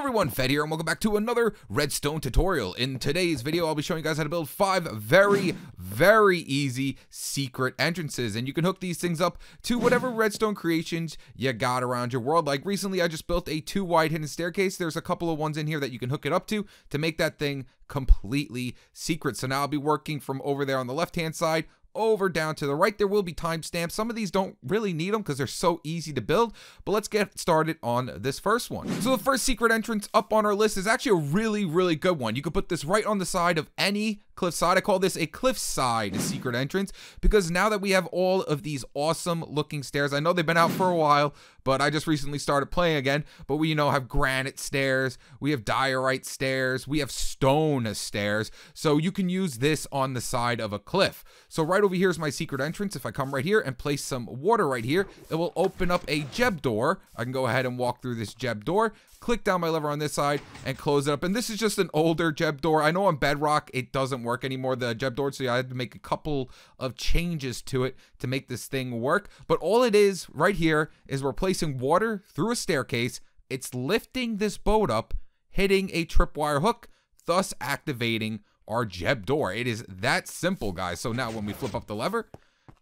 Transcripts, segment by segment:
everyone, Fed here, and welcome back to another Redstone tutorial. In today's video, I'll be showing you guys how to build 5 very easy secret entrances, and you can hook these things up to whatever redstone creations you got around your world. Like recently, I just built a 2 wide hidden staircase. There's a couple of ones in here that you can hook it up to make that thing completely secret. So now I'll be working from over there on the left-hand side over down to the right. There will be timestamps. Some of these don't really need them because they're so easy to build, but let's get started on this first one. So the first secret entrance up on our list is actually a really good one. You could put this right on the side of any cliffside. I call this a cliffside secret entrance because now that we have all of these awesome looking stairs, I know they've been out for a while, but I just recently started playing again, but we have granite stairs, we have diorite stairs, we have stone stairs, so you can use this on the side of a cliff. So right over here is my secret entrance. If I come right here and place some water right here, it will open up a Jeb door. I can go ahead and walk through this Jeb door, click down my lever on this side and close it up. And this is just an older Jeb door. I know on Bedrock it doesn't work anymore, the Jeb door, so I had to make a couple of changes to it to make this thing work. But all it is right here is we're placing water through a staircase. It's lifting this boat up, hitting a tripwire hook, thus activating our Jeb door. It is that simple, guys. So now when we flip up the lever,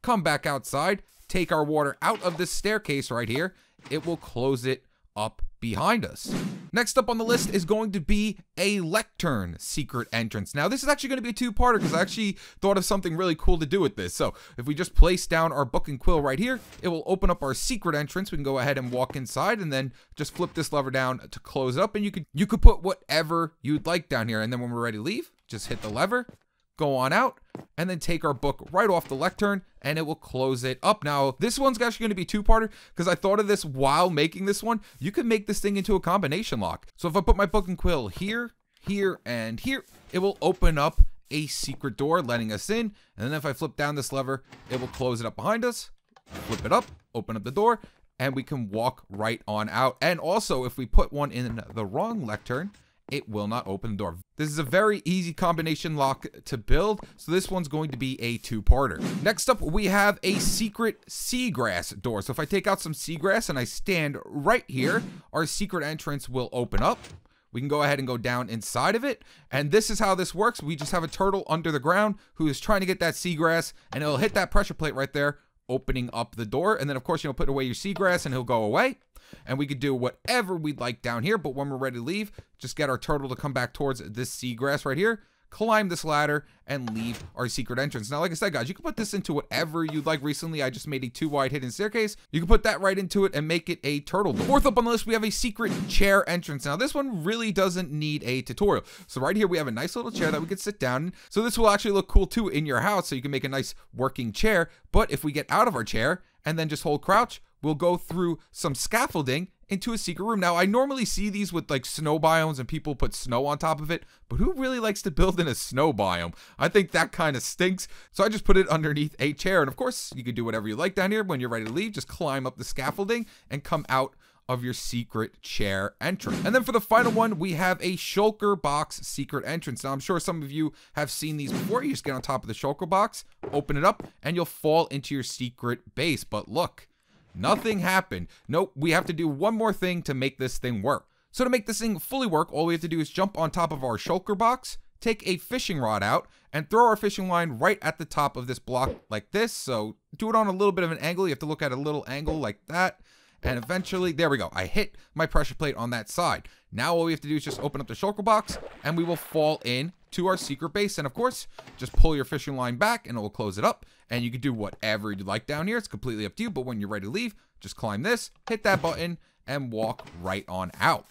come back outside, take our water out of this staircase right here, it will close it up behind us. Next up on the list is going to be a lectern secret entrance. Now this is actually going to be a 2-parter because I actually thought of something really cool to do with this. So if we just place down our book and quill right here, it will open up our secret entrance. We can go ahead and walk inside and then just flip this lever down to close it up, and you could put whatever you'd like down here. And then when we're ready to leave, just hit the lever, go on out, and then take our book right off the lectern and it will close it up. Now, this one's actually going to be 2-parter because I thought of this while making this one. You can make this thing into a combination lock. So if I put my book and quill here, here, and here, it will open up a secret door, letting us in. And then if I flip down this lever, it will close it up behind us, flip it up, open up the door, and we can walk right on out. And also, if we put one in the wrong lectern, it will not open the door. This is a very easy combination lock to build, so this one's going to be a 2-parter. Next up, we have a secret seagrass door. So if I take out some seagrass and I stand right here, our secret entrance will open up. We can go ahead and go down inside of it, and this is how this works. We just have a turtle under the ground who is trying to get that seagrass, and it'll hit that pressure plate right there, opening up the door. And then of course, put away your seagrass and he'll go away. And we could do whatever we'd like down here, but when we're ready to leave, just get our turtle to come back towards this seagrass right here, climb this ladder, and leave our secret entrance. Now, like I said, guys, you can put this into whatever you'd like. Recently, I just made a 2 wide hidden staircase. You can put that right into it and make it a turtle door. Fourth up on the list, we have a secret chair entrance. Now, this one really doesn't need a tutorial. So right here, we have a nice little chair that we could sit down in. So this will actually look cool too in your house, so you can make a nice working chair. But if we get out of our chair and then just hold crouch, we'll go through some scaffolding into a secret room. Now, I normally see these with like snow biomes and people put snow on top of it, but who really likes to build in a snow biome? I think that kind of stinks. So I just put it underneath a chair. And of course, you can do whatever you like down here. When you're ready to leave, just climb up the scaffolding and come out of your secret chair entrance. And then for the final one, we have a shulker box secret entrance. Now, I'm sure some of you have seen these before. You just get on top of the shulker box, open it up, and you'll fall into your secret base. But look, nothing happened. Nope, we have to do one more thing to make this thing work. So to make this thing fully work, all we have to do is jump on top of our shulker box, take a fishing rod out, and throw our fishing line right at the top of this block like this. So do it on a little bit of an angle. You have to look at a little angle like that. And eventually, there we go. I hit my pressure plate on that side. Now all we have to do is just open up the shulker box and we will fall in to our secret base. And of course, just pull your fishing line back and it will close it up. And you can do whatever you'd like down here. It's completely up to you. But when you're ready to leave, just climb this, hit that button, and walk right on out.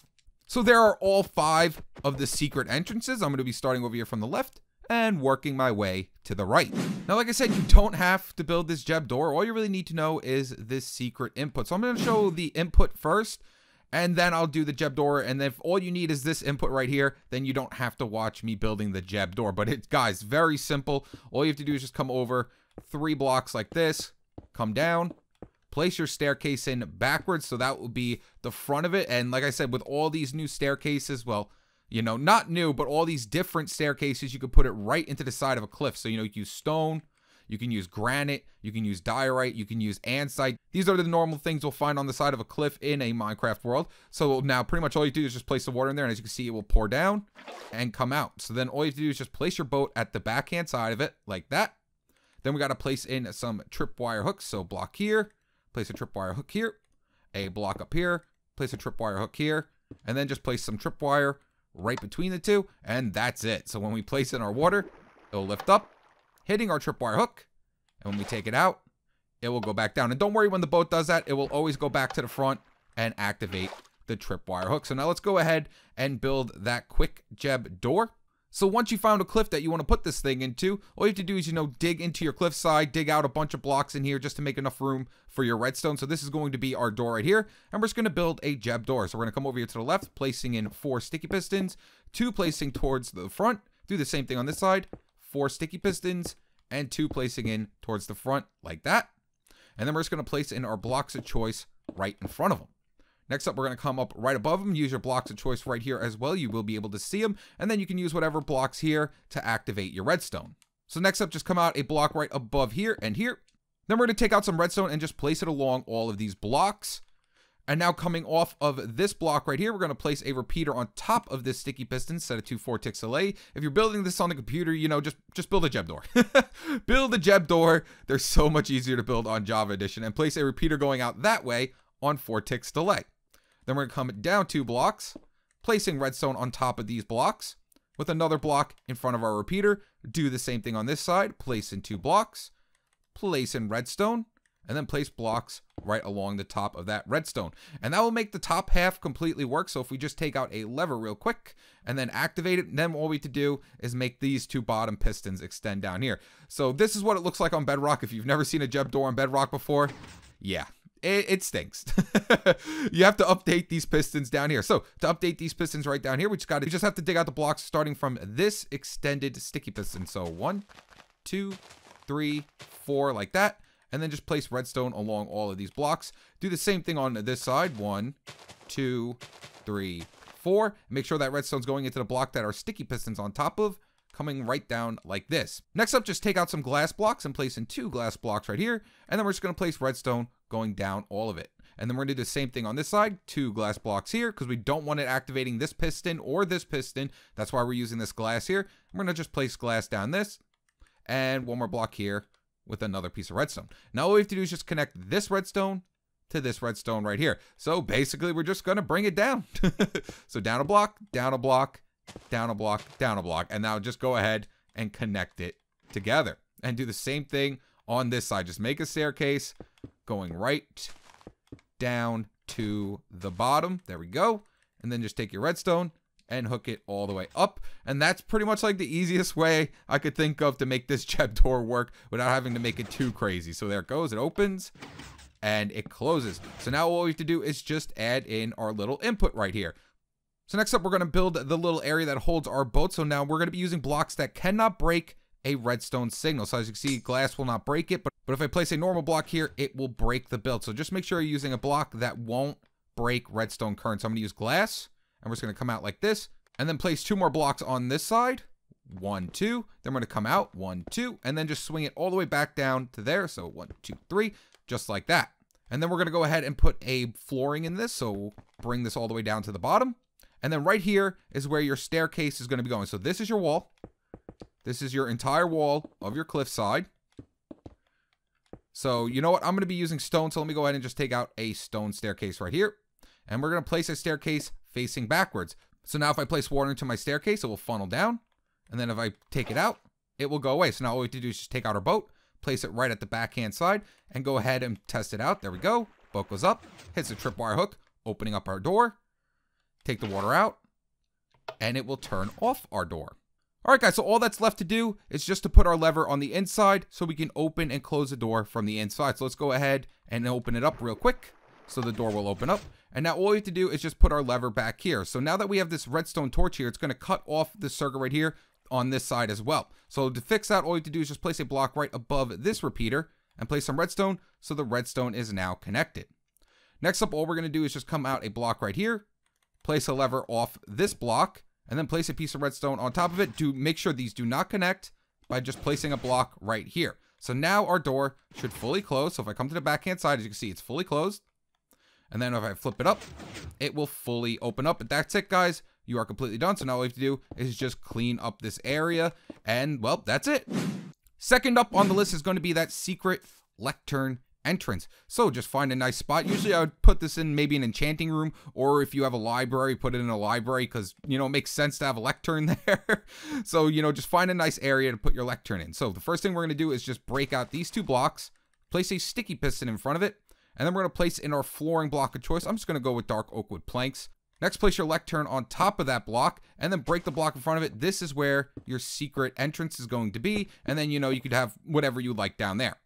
So there are all 5 of the secret entrances. I'm going to be starting over here from the left and working my way to the right. Now, like I said, you don't have to build this Jeb door. All you really need to know is this secret input. So I'm going to show the input first, and then I'll do the Jeb door. And if all you need is this input right here, then you don't have to watch me building the Jeb door. But it's, guys, very simple. All you have to do is just come over 3 blocks like this, come down, place your staircase in backwards. So that will be the front of it. And like I said, with all these new staircases, well, not new, but all these different staircases, you could put it right into the side of a cliff. So, you use stone, You can use granite, you can use diorite, you can use andesite. These are the normal things you'll find on the side of a cliff in a Minecraft world. So now pretty much all you do is just place the water in there, and as you can see, it will pour down and come out. So then all you have to do is just place your boat at the backhand side of it like that. Then we got to place in some tripwire hooks. So block here, place a tripwire hook here, a block up here, place a tripwire hook here, and then just place some tripwire right between the two, and that's it. So when we place in our water, it'll lift up, hitting our tripwire hook, and when we take it out, it will go back down. And don't worry, when the boat does that, it will always go back to the front and activate the tripwire hook. So now let's go ahead and build that quick gem door. So once you found a cliff that you want to put this thing into, all you have to do is, dig into your cliffside, dig out a bunch of blocks in here just to make enough room for your redstone. So this is going to be our door right here, and we're just going to build a gem door. So we're going to come over here to the left, placing in 4 sticky pistons, 2 placing towards the front. Do the same thing on this side, 4 sticky pistons, and 2 placing in towards the front like that. And then we're just going to place in our blocks of choice right in front of them. Next up, we're going to come up right above them, use your blocks of choice right here as well. You will be able to see them, and then you can use whatever blocks here to activate your redstone. So next up, just come out a block right above here and here. Then we're going to take out some redstone and just place it along all of these blocks. And now coming off of this block right here, we're going to place a repeater on top of this sticky piston, set it to 4 ticks delay. If you're building this on the computer, just build a gem door. Build a gem door. They're so much easier to build on Java Edition, and place a repeater going out that way on 4 ticks delay. Then we're going to come down 2 blocks, placing redstone on top of these blocks with another block in front of our repeater. Do the same thing on this side, place in 2 blocks, place in redstone, and then place blocks right along the top of that redstone. And that will make the top half completely work. So if we just take out a lever real quick and then activate it, then all we have to do is make these 2 bottom pistons extend down here. So this is what it looks like on Bedrock. If you've never seen a gem door on Bedrock before, yeah. It stinks. You have to update these pistons down here. So to update these pistons right down here, we just have to dig out the blocks starting from this extended sticky piston. So 1, 2, 3, 4 like that. And then just place redstone along all of these blocks. Do the same thing on this side. 1, 2, 3, 4. Make sure that redstone's going into the block that our sticky piston's on top of, coming right down like this. Next up, just take out some glass blocks and place in 2 glass blocks right here. And then we're just going to place redstone going down all of it. And then we're going to do the same thing on this side, 2 glass blocks here, because we don't want it activating this piston or this piston. That's why we're using this glass here. We're going to just place glass down this, and 1 more block here with another piece of redstone. Now all we have to do is just connect this redstone to this redstone right here. So basically, we're just going to bring it down. So down a block, down a block, down a block, down a block. And now just go ahead and connect it together. And do the same thing on this side. Just make a staircase going right down to the bottom. There we go. And then just take your redstone and hook it all the way up. And that's pretty much like the easiest way I could think of to make this gem door work without having to make it too crazy. So there it goes. It opens and it closes. So now all we have to do is just add in our little input right here. So next up, we're going to build the little area that holds our boat. So now we're going to be using blocks that cannot break a redstone signal. So as you can see, glass will not break it, but if I place a normal block here, it will break the build. So just make sure you're using a block that won't break redstone current. So I'm going to use glass, and we're just going to come out like this, and then place 2 more blocks on this side. 1, 2. Then we're going to come out 1, 2, and then just swing it all the way back down to there. So 1, 2, 3, just like that. And then we're going to go ahead and put a flooring in this. So we'll bring this all the way down to the bottom. And then right here is where your staircase is going to be going. So this is your wall. This is your entire wall of your cliffside. So you know what? I'm going to be using stone. So let me go ahead and just take out a stone staircase right here. And we're going to place a staircase facing backwards. So now if I place water into my staircase, it will funnel down. And then if I take it out, it will go away. So now all we have to do is just take out our boat, place it right at the backhand side, and go ahead and test it out. There we go. Boat goes up, hits the tripwire hook, opening up our door. Take the water out, and it will turn off our door. All right, guys, so all that's left to do is just to put our lever on the inside so we can open and close the door from the inside. So let's go ahead and open it up real quick so the door will open up. And now all we have to do is just put our lever back here. So now that we have this redstone torch here, it's going to cut off the circuit right here on this side as well. So to fix that, all you have to do is just place a block right above this repeater and place some redstone so the redstone is now connected. Next up, all we're going to do is just come out a block right here, place a lever off this block, and then place a piece of redstone on top of it. Make sure these do not connect by just placing a block right here. So now our door should fully close. So if I come to the backhand side, as you can see, it's fully closed. And then if I flip it up, it will fully open up. But that's it, guys. You are completely done. So now all we have to do is just clean up this area. And, well, that's it. Second up on the list is going to be that secret lectern entrance. So just find a nice spot. Usually I would put this in maybe an enchanting room, or if you have a library, put it in a library, because, you know, it makes sense to have a lectern there. So, you know, just find a nice area to put your lectern in. So the first thing we're going to do is just break out these 2 blocks, place a sticky piston in front of it, and then we're going to place in our flooring block of choice. I'm just going to go with dark oak wood planks. Next, place your lectern on top of that block, and then break the block in front of it. This is where your secret entrance is going to be, and then, you know, you could have whatever you like down there.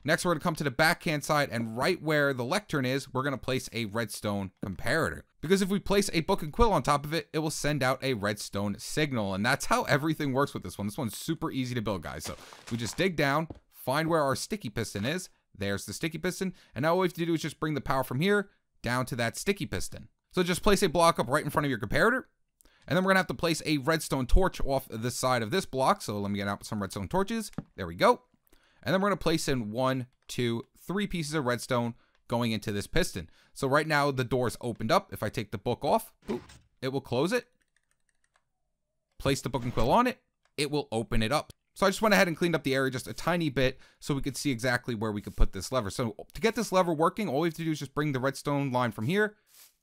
Next, we're going to come to the backhand side, and right where the lectern is, we're going to place a redstone comparator. Because if we place a book and quill on top of it, it will send out a redstone signal, and that's how everything works with this one. This one's super easy to build, guys. So we just dig down, find where our sticky piston is. There's the sticky piston, and now all we have to do is just bring the power from here down to that sticky piston. So just place a block up right in front of your comparator, and then we're going to have to place a redstone torch off the side of this block. So let me get out some redstone torches. There we go. And then we're going to place in 1, 2, 3 pieces of redstone going into this piston. So right now the door is opened up. If I take the book off, it will close it. Place the book and quill on it, it will open it up. So I just went ahead and cleaned up the area just a tiny bit so we could see exactly where we could put this lever. So to get this lever working, all we have to do is just bring the redstone line from here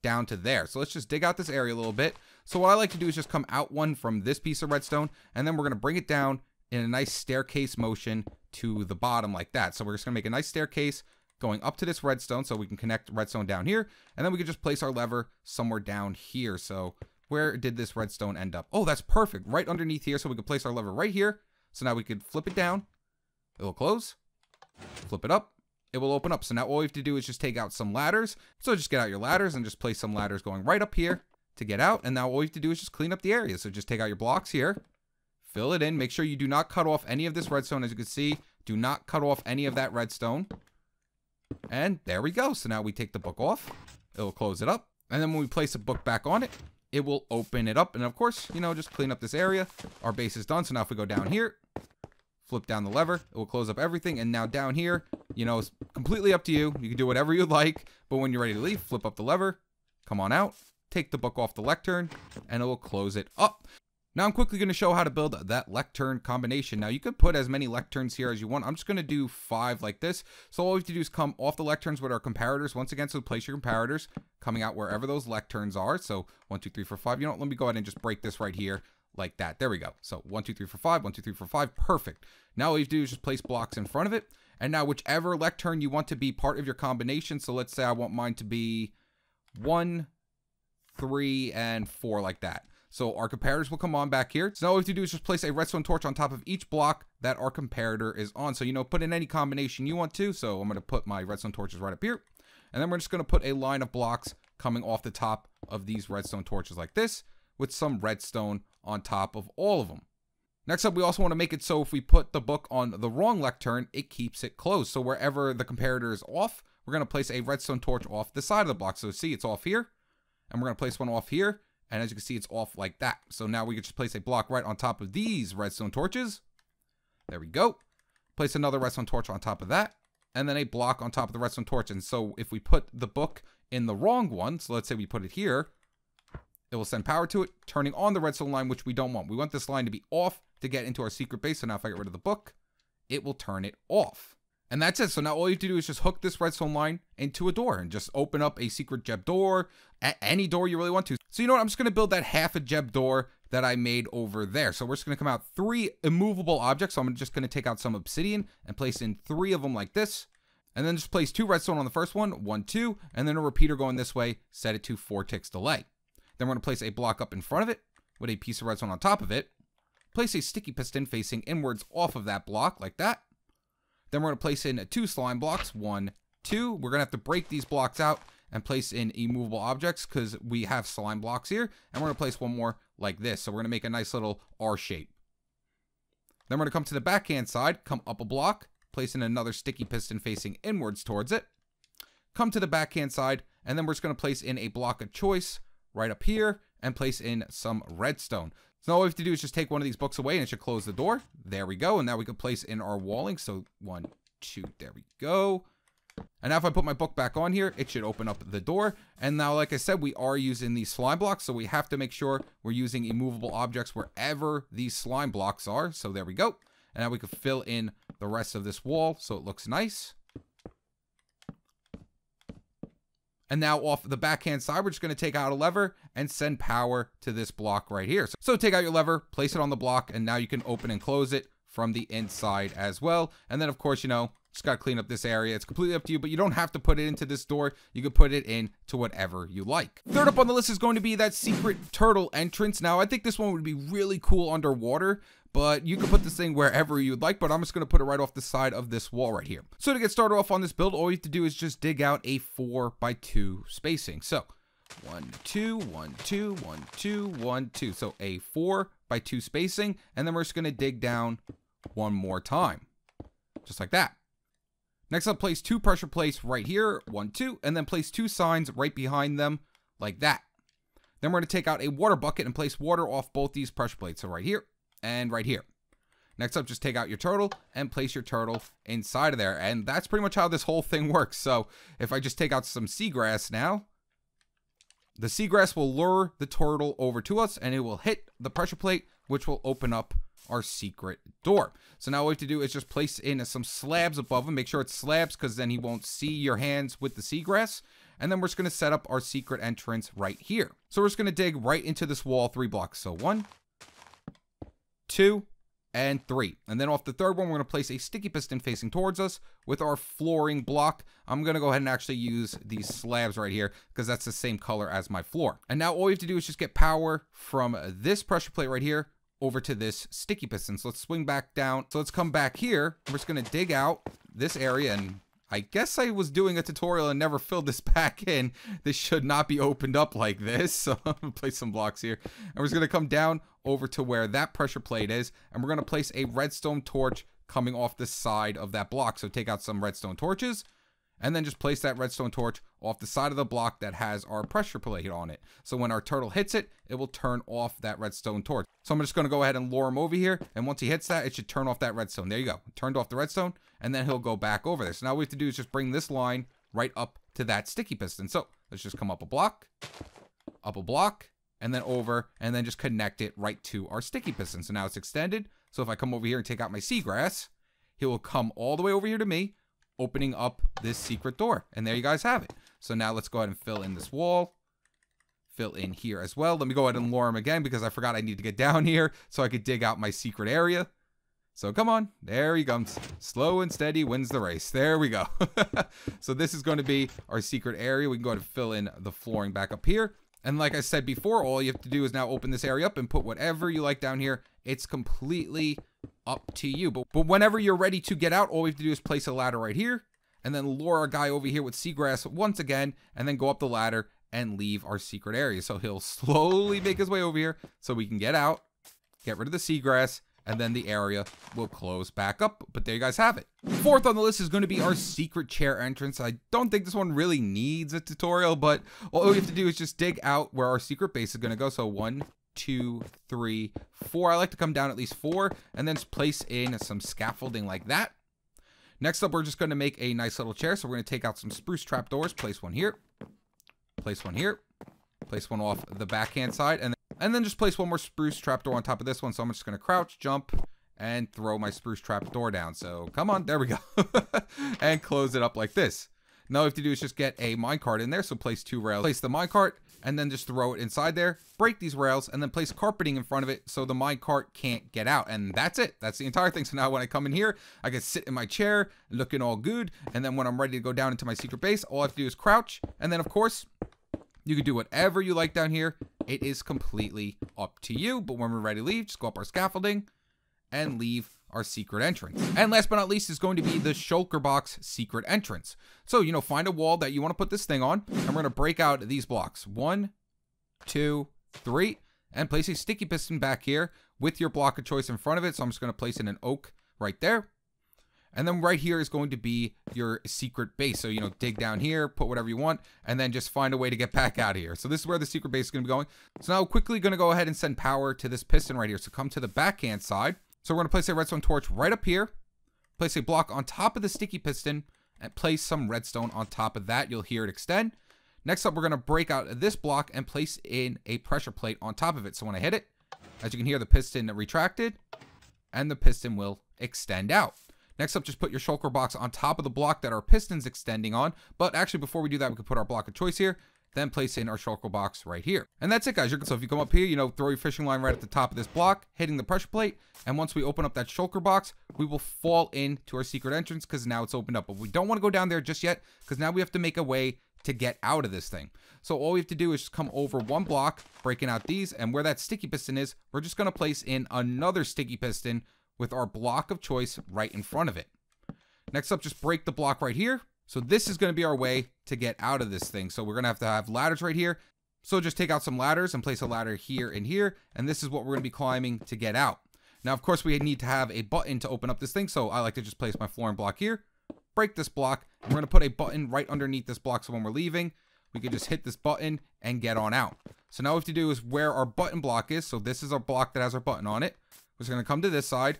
down to there. So let's just dig out this area a little bit. So what I like to do is just come out one from this piece of redstone, and then we're going to bring it down in a nice staircase motion to the bottom like that. So we're just going to make a nice staircase going up to this redstone so we can connect redstone down here, and then we can just place our lever somewhere down here. So where did this redstone end up? Oh, that's perfect. Right underneath here. So we could place our lever right here. So now we could flip it down. It will close. Flip it up. It will open up. So now all we have to do is just take out some ladders. So just get out your ladders and just place some ladders going right up here to get out. And now all you have to do is just clean up the area. So just take out your blocks here. Fill it in. Make sure you do not cut off any of this redstone. As you can see, do not cut off any of that redstone. And there we go. So now we take the book off. It will close it up. And then when we place the book back on it, it will open it up. And of course, you know, just clean up this area. Our base is done. So now if we go down here, flip down the lever, it will close up everything. And now down here, you know, it's completely up to you. You can do whatever you like. But when you're ready to leave, flip up the lever, come on out, take the book off the lectern, and it will close it up. Now I'm quickly going to show how to build that lectern combination. Now you could put as many lecterns here as you want. I'm just going to do 5 like this. So all we have to do is come off the lecterns with our comparators. Once again, so place your comparators coming out wherever those lecterns are. So 1, 2, 3, 4, 5. You know what? Let me go ahead and just break this right here like that. There we go. So 1, 2, 3, 4, 5. 1, 2, 3, 4, 5. Perfect. Now all you have to do is just place blocks in front of it. And now whichever lectern you want to be part of your combination. So let's say I want mine to be 1, 3, and 4 like that. So our comparators will come on back here. So now all we have to do is just place a redstone torch on top of each block that our comparator is on. So, you know, put in any combination you want to. So I'm going to put my redstone torches right up here. And then we're just going to put a line of blocks coming off the top of these redstone torches like this, with some redstone on top of all of them. Next up, we also want to make it so if we put the book on the wrong lectern, it keeps it closed. So wherever the comparator is off, we're going to place a redstone torch off the side of the block. So see, it's off here. And we're going to place one off here. And as you can see, it's off like that. So now we can just place a block right on top of these redstone torches. There we go. Place another redstone torch on top of that. And then a block on top of the redstone torch. And so if we put the book in the wrong one, so let's say we put it here, it will send power to it, turning on the redstone line, which we don't want. We want this line to be off to get into our secret base. So now if I get rid of the book, it will turn it off. And that's it. So now all you have to do is just hook this redstone line into a door and just open up a secret Jeb door, any door you really want to. So you know what? I'm just going to build that half a Jeb door that I made over there. So we're just going to come out 3 immovable objects. So I'm just going to take out some obsidian and place in 3 of them like this. And then just place 2 redstone on the first one, 1, 2, and then a repeater going this way, set it to 4 ticks delay. Then we're going to place a block up in front of it with a piece of redstone on top of it. Place a sticky piston facing inwards off of that block like that. Then we're going to place in 2 slime blocks, 1, 2. We're going to have to break these blocks out and place in immovable objects because we have slime blocks here. And we're going to place one more like this. So we're going to make a nice little R shape. Then we're going to come to the backhand side, come up a block, place in another sticky piston facing inwards towards it. Come to the backhand side, and then we're just going to place in a block of choice right up here and place in some redstone. So now all we have to do is just take one of these books away and it should close the door. There we go. And now we can place in our walling. So 1, 2, there we go. And now if I put my book back on here, it should open up the door. And now, like I said, we are using these slime blocks. So we have to make sure we're using immovable objects wherever these slime blocks are. So there we go. And now we can fill in the rest of this wall so it looks nice. And now off the backhand side, we're just going to take out a lever and send power to this block right here. So take out your lever, place it on the block, and now you can open and close it from the inside as well. And then, of course, you know, just got to clean up this area. It's completely up to you, but you don't have to put it into this door. You can put it into whatever you like. Third up on the list is going to be that secret turtle entrance. Now, I think this one would be really cool underwater, but you can put this thing wherever you'd like, but I'm just going to put it right off the side of this wall right here. So to get started off on this build, all you have to do is just dig out a 4x2 spacing. So 1, 2, 1, 2, 1, 2, 1, 2. So a 4x2 spacing, and then we're just going to dig down one more time, just like that. Next up, place 2 pressure plates right here, 1, 2, and then place 2 signs right behind them like that. Then we're going to take out a water bucket and place water off both these pressure plates. So right here and right here. Next up, just take out your turtle and place your turtle inside of there. And that's pretty much how this whole thing works. So if I just take out some seagrass now, the seagrass will lure the turtle over to us and it will hit the pressure plate, which will open up our secret door. So now what we have to do is just place in some slabs above him. Make sure it's slabs because then he won't see your hands with the seagrass. And then we're just going to set up our secret entrance right here. So we're just going to dig right into this wall 3 blocks. So 1, 2, and 3. And then off the third one, we're going to place a sticky piston facing towards us with our flooring block. I'm going to go ahead and actually use these slabs right here because that's the same color as my floor. And now all we have to do is just get power from this pressure plate right here over to this sticky piston. So let's swing back down. So let's come back here. We're just going to dig out this area, and I guess I was doing a tutorial and never filled this back in. This should not be opened up like this. So I'm going to place some blocks here. And we're just going to come down over to where that pressure plate is. And we're going to place a redstone torch coming off the side of that block. So take out some redstone torches. And then just place that redstone torch off the side of the block that has our pressure plate on it. So when our turtle hits it, it will turn off that redstone torch. So I'm just going to go ahead and lure him over here. And once he hits that, it should turn off that redstone. There you go. Turned off the redstone. And then he'll go back over there. So now what we have to do is just bring this line right up to that sticky piston. So let's just come up a block, and then over, and then just connect it right to our sticky piston. So now it's extended. So if I come over here and take out my seagrass, he will come all the way over here to me, opening up this secret door. And there you guys have it. So now let's go ahead and fill in this wall, fill in here as well. Let me go ahead and lure him again because I forgot I need to get down here so I could dig out my secret area. So come on, there he comes. Slow and steady wins the race. There we go. So this is going to be our secret area. We can go ahead and fill in the flooring back up here. And like I said before, all you have to do is now open this area up and put whatever you like down here. It's completely up to you. But whenever you're ready to get out, all we have to do is place a ladder right here and then lure our guy over here with seagrass once again, and then go up the ladder and leave our secret area. So he'll slowly make his way over here so we can get out, get rid of the seagrass, and then the area will close back up. But there you guys have it. Fourth on the list is going to be our secret chair entrance. I don't think this one really needs a tutorial, but all we have to do is just dig out where our secret base is going to go. So 1, 2, 3, 4. I like to come down at least 4 and then place in some scaffolding like that. Next up, we're just going to make a nice little chair. So we're going to take out some spruce trapdoors, place one here, place one here, place one off the backhand side, and then just place one more spruce trapdoor on top of this one. So I'm just going to crouch, jump, and throw my spruce trapdoor down. So come on, there we go. And close it up like this. Now all we have to do is just get a minecart in there. So place 2 rails, place the minecart, and then just throw it inside there, break these rails, and then place carpeting in front of it so the minecart can't get out. And that's it. That's the entire thing. So now when I come in here, I can sit in my chair looking all good. And then when I'm ready to go down into my secret base, all I have to do is crouch. And then of course, you can do whatever you like down here. It is completely up to you. But when we're ready to leave, just go up our scaffolding and leave our secret entrance. And last but not least is going to be the shulker box secret entrance. So, you know, find a wall that you want to put this thing on. And we're going to break out these blocks. 1, 2, 3. And place a sticky piston back here with your block of choice in front of it. So I'm just going to place in an oak right there. And then right here is going to be your secret base. So, you know, dig down here, put whatever you want, and then just find a way to get back out of here. So this is where the secret base is going to be going. So now quickly going to go ahead and send power to this piston right here. So come to the backhand side. So we're going to place a redstone torch right up here. Place a block on top of the sticky piston and place some redstone on top of that. You'll hear it extend. Next up, we're going to break out this block and place in a pressure plate on top of it. So when I hit it, as you can hear, the piston retracted and the piston will extend out. Next up, just put your shulker box on top of the block that our piston's extending on. But actually, before we do that, we can put our block of choice here, then place in our shulker box right here. And that's it, guys. So if you come up here, you know, throw your fishing line right at the top of this block, hitting the pressure plate. And once we open up that shulker box, we will fall into our secret entrance because now it's opened up. But we don't want to go down there just yet because now we have to make a way to get out of this thing. So all we have to do is just come over one block, breaking out these, and where that sticky piston is, we're just going to place in another sticky piston with our block of choice right in front of it. Next up, just break the block right here. So this is going to be our way to get out of this thing. So we're going to have ladders right here. So just take out some ladders and place a ladder here and here, and this is what we're going to be climbing to get out. Now, of course, we need to have a button to open up this thing, so I like to just place my flooring block here, break this block, and we're going to put a button right underneath this block, so when we're leaving, we can just hit this button and get on out. So now what we have to do is where our button block is, so this is our block that has our button on it. We're just going to come to this side,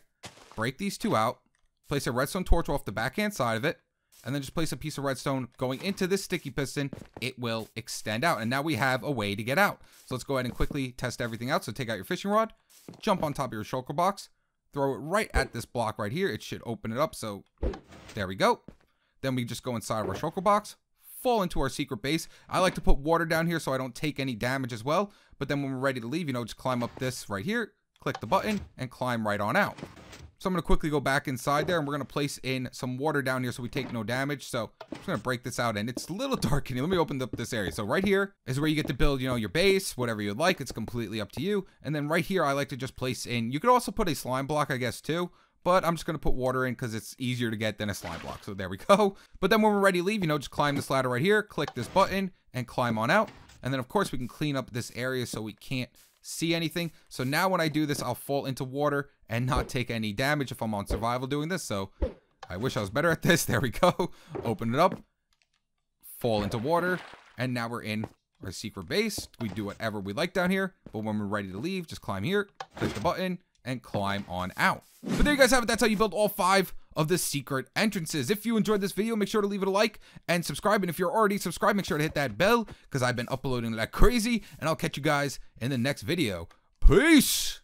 break these two out, place a redstone torch off the backhand side of it, and then just place a piece of redstone going into this sticky piston. It will extend out, and now we have a way to get out. So let's go ahead and quickly test everything out. So take out your fishing rod, jump on top of your shulker box, throw it right at this block right here. It should open it up, so there we go. Then we just go inside of our shulker box, fall into our secret base. I like to put water down here so I don't take any damage as well, but then when we're ready to leave, you know, just climb up this right here, click the button, and climb right on out. So I'm going to quickly go back inside there, and we're going to place in some water down here so we take no damage. So I'm just going to break this out, and it's a little dark in here. Let me open up this area. So right here is where you get to build, you know, your base, whatever you'd like. It's completely up to you. And then right here, I like to just place in, you could also put a slime block, I guess, too. But I'm just going to put water in because it's easier to get than a slime block. So there we go. But then when we're ready to leave, you know, just climb this ladder right here, click this button, and climb on out. And then, of course, we can clean up this area so we can't see anything. So now when I do this, I'll fall into water and not take any damage if I'm on survival doing this. So I wish I was better at this. There we go. Open it up, fall into water, and now we're in our secret base. We do whatever we like down here, but when we're ready to leave, just climb here, click the button, and climb on out. But there you guys have it. That's how you build all 5 of the secret entrances. If you enjoyed this video, make sure to leave it a like and subscribe. And if you're already subscribed, make sure to hit that bell because I've been uploading like crazy. And I'll catch you guys in the next video. Peace!